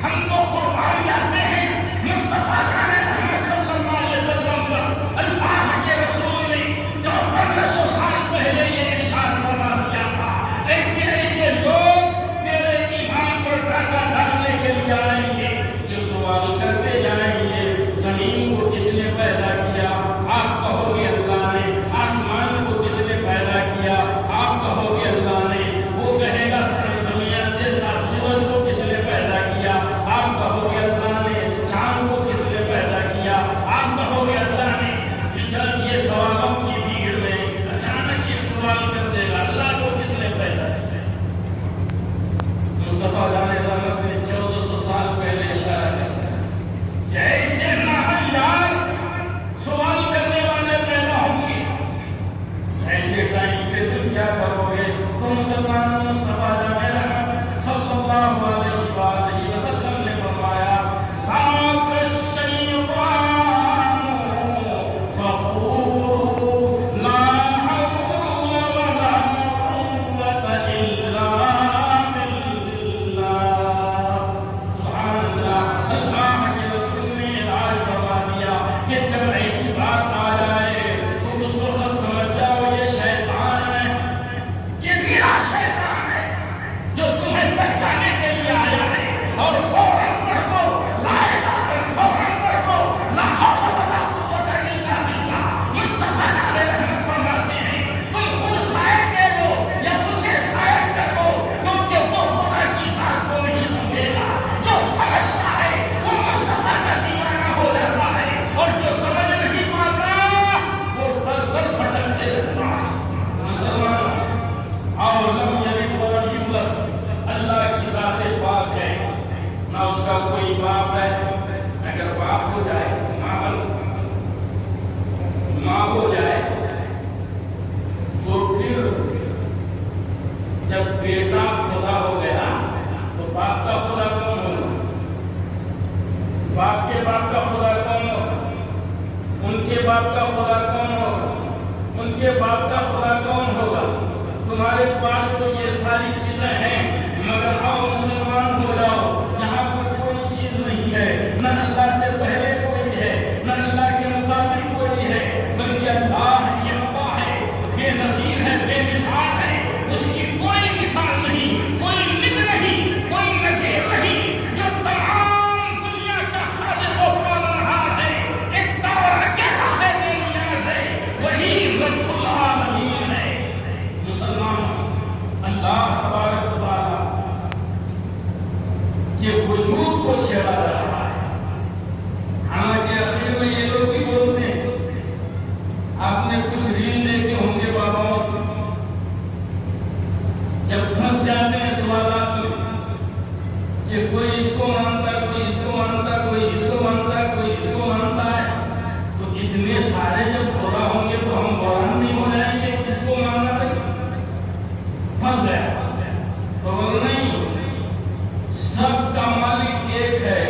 ہم تو قربان جاتے ہیں مصطفیٰ جان محمد صلی اللہ علیہ وسلم پر۔ اللہ کے رسول نے جو 1500 سال پہلے یہ ارشاد فرما دیا تھا، ایسے ایسے لوگ تیرے ایمان پر ڈاکہ ڈالنے کے لیے آئیں گے جو سوال کرتے جائیں گے زمین کو کس نے پیدا کیا؟ آپ کہو گے اللہ نے۔ آسمان کو کس نے پیدا کیا؟ آپ کہو گے اللہ نے۔ وہ کہے گا سورج کو کس نے پیدا کیا؟ آپ کہو گے اللہ نے۔ چاند کو کس نے پیدا کیا؟ آپ کہو گے اللہ نے۔ جب یہ سوالوں کی بھیڑ میں اچانک ایک سوال کر دے گا، اللہ کو کس نے پیدا کیا؟ مصطفیٰ جان رحمت نے 1400 سال پہلے اشارہ کیا کہ ایسے ناہنجار سوال کرنے والے پیدا ہوں گے۔ ایسے ٹائم پہ تم کیا کرو گے؟ تو مسلمان مصطفیٰ جان رحمت صلی اللہ علیہ وآلہ وسلم نے فرمایا ذاک الشیطان فقولوا لا حول ولا قوة الا باللہ۔ سبحان اللہ۔ اللہ کے رسول نے علاج فرما دیا کہ جب ایسی بات آ جائے تو اس وقت سمجھ جاؤ یہ شیطان ہے، یہ میرا شیطان ہے جو تمہیں بہکانے کے لیے آیا ہے۔ اور فوراً پڑھو لا الہ الا فوراً پڑھو لا حول ولا قوت الا باللہ۔ مصطفیٰ علیہ رحمت فرماتے ہیں تم خود سائے دے دو یا اسے سائے کر دو، کیونکہ وہ خدا کی ذات کو نہیں سمجھے گا۔ جو سمجھتا ہے وہ مصطفیٰ کا دیوانہ ہو جاتا ہے، اور جو سمجھ نہیں پاتا وہ در در بھٹکتے رہتا ہے۔ مسلمان اور لم یلد ولم یولد، اللہ کی ذات پاک ہے، نہ اس کا کوئی باپ ہے۔ اگر باپ ہو جائے ماں ہو جائے تو پھر جب بیٹا خدا ہو گیا تو باپ کا خدا کون ہوگا؟ باپ کے باپ کا خدا کون ہوگا؟ ان کے باپ کا خدا کون ہوگا؟ ان کے باپ کا خدا کون ہوگا؟ تمہارے پاس تو یہ ساری چیزیں ہیں، مگر آؤ مسلمان ہو جاؤ، یہاں پر کوئی چیز نہیں ہے، نہ اللہ سے پہلے کوئی ہے، نہ اللہ کے مطابق کوئی ہے، بلکہ اللہ یکتا ہے، بے نظیر ہے، بے مثال ہے، اس کی کوئی مثال نہیں، کوئی مثل نہیں، کوئی نظیر نہیں، جو تمام دنیا کا خالق و پالنہار ہے، ایک دور اکیلا ہے، بے نیاز ہے، وہی رب العالمین ہے۔ مسلمان اللہ تبارک و تعالیٰ کے وجود کو چھیڑا جا رہا ہے۔ حالانکہ اخیر میں یہ لوگ بھی بولتے ہیں، آپ نے کچھ ریل دیکھے ہوں گے باباؤں کی، جب پھنس جاتے ہیں سوالات میں کہ کوئی اس کو مانتا ہے، کوئی اس کو مانتا ہے، کوئی اس کو مانتا ہے، کوئی اس کو مانتا ہے، تو اتنے سارے جب خدا ہوں گے تو ہم غور نہیں ہو جائیں گے کس کو ماننا ہے؟ پھنس گیا تو بول نہیں، سب کا مالک ایک ہے،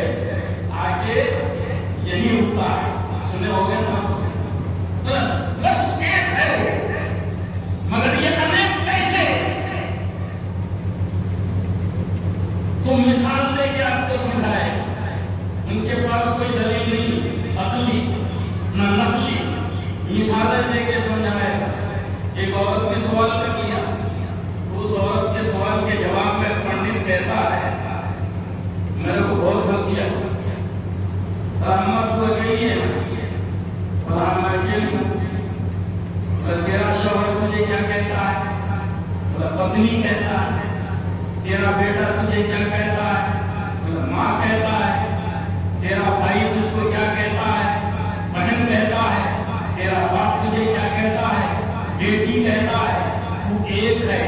آگے یہی ہوتا ہے، سنے ہوگے نا؟ بس ایک ہے وہ، مگر یہ انیک کیسے؟ تو مثال لے کے آپ کو سمجھائے، ان کے پاس کوئی دلیل نہیں عقلی نہ نقلی، مثالیں دے کے سمجھائے۔ ایک عورت نے سوال کر کیا، اس عورت کے سوال کے جواب میں پنڈت کہتا ہے، میرے کو بہت ہنسی آئی، رحمت کو کہیے نا، تیرا شوہر تجھے کیا کہتا ہے؟ پتنی کہتا ہے۔ تیرا بیٹا تجھے کیا کہتا ہے؟ ماں کہتا ہے۔ تیرا بھائی تجھ کو کیا کہتا ہے؟ بہن کہتا ہے۔ تیرا باپ تجھے کیا کہتا ہے؟ بیٹی کہتا ہے۔ تو ایک ہے،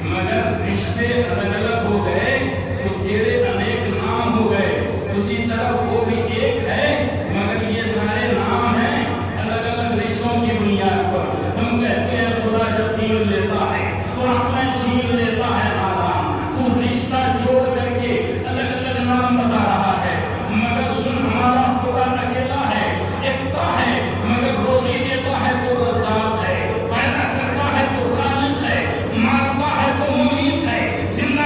مگر رشتے الگ الگ ہو گئے تو تیرے انیک نام ہو گئے۔ اسی طرح وہ بھی ایک ہے، مگر یہ سارے نام ہیں الگ الگ رشتوں کی بنیاد پر۔ ہم کہتے ہیں خدا جب دین لیتا ہے تو اپنا چھین لیتا ہے نادان، تو رشتہ جوڑ کر کے الگ الگ نام بتا رہا ہے، مگر سن ہمارا خدا اکیلا ہے، ایکتا ہے، مگر روزی دیتا ہے تو رزاق ہے، پیدا کرتا ہے تو خالق ہے، مارتا ہے تو ممیت ہے، زندہ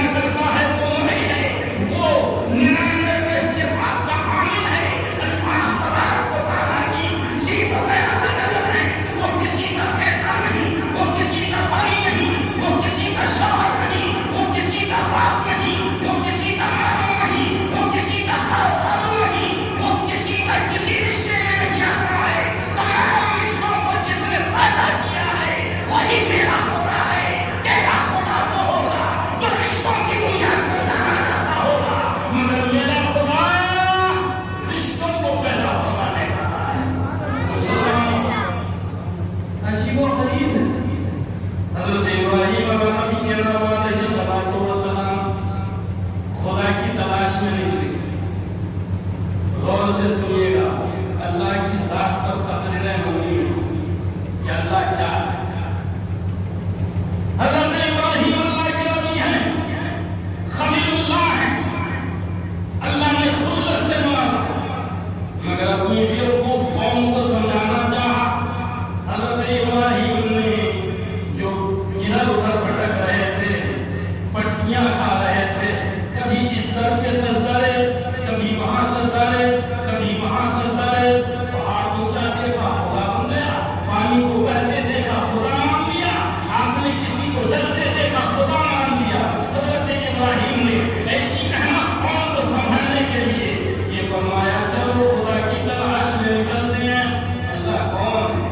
گزرتے دیکھا خدا مان لیا. حضرت ابراہیم نے ایسی احمق قوم کو سنبھالنے کے لیے یہ فرمایا چلو خدا کی تلاش میں نکلتے ہیں. اللہ کون ہے؟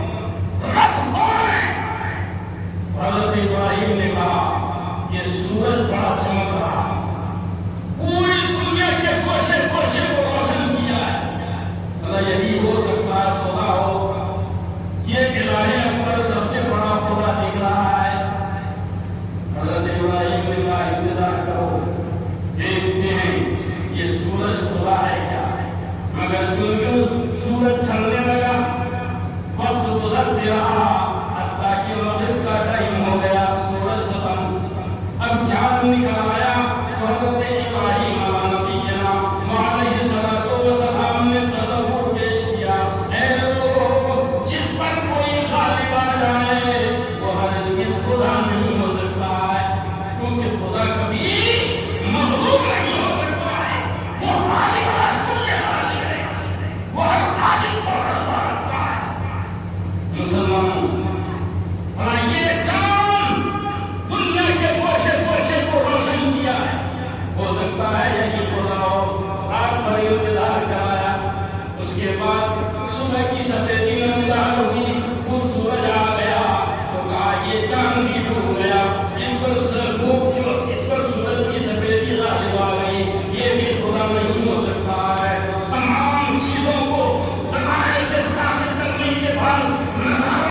رب کون ہے؟ حضرت ابراہیم نے کہا یہ سورج بڑا چمک رہا ہے، پوری دنیا کے کوشے کوشے کو روشن کیا ہے. اللہ یہی ہو سکتا ہے خدا ہو. یہ الہی اکبر سب سے بڑا خدا دکھ رہا ہے. حضرت ابراہیم نے کہا انتظار کرو، دیکھتے ہیں یہ سورج خدا ہے کیا. مگر جو سورج ڈھلنے لگا، وقت گزرتے رہا حتیٰ کہ مغرب کا ٹائم